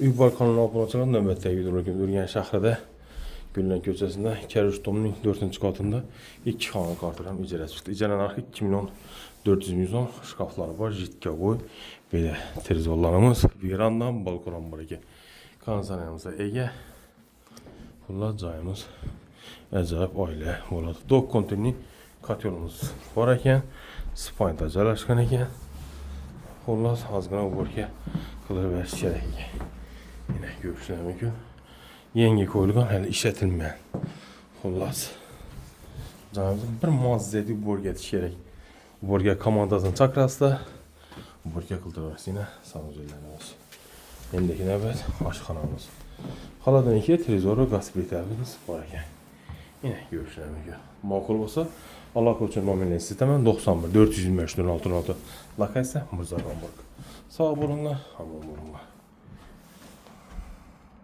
Ülbar kanalına abunə olacaq növbətdəki videolar Ürgəncə şəhərində Gülən köçəsində Kərüş domunun 4-cü qatında 2 xana qartıram icrə çıxdı. İcrə narxı 2 milyon 400 milyon şkafları var, jitka boy, belə televizorlarımız, verandan balkondan var ki. Kansanayımızda Ege, bunlar cayımız, əcayib ailə oladı. Dog kontenli katyolumuz var ekan, spayında cəlaşqan ekan. Bunlar azqına var ki, qılır və şişərək ekan. Yine görüşlər mümkün. Yenge koyulgan hələ işlətilməyən. Xullas. Canımızın bir muazzədi burger tikərək. Burger komandasının çakrasında. Burger qıldırırız yine. Sağlıcılarımız. Endeki növbət aşxanamız. Xaladan ikiyə televizoru qaz plitəmiz var ekan. Yine görüşlər mümkün. Makul olsa Allah koçun nominal sistemən 91 425 06 lokasiya Mırza Hamburg. Sağ olunlar, aman olunlar.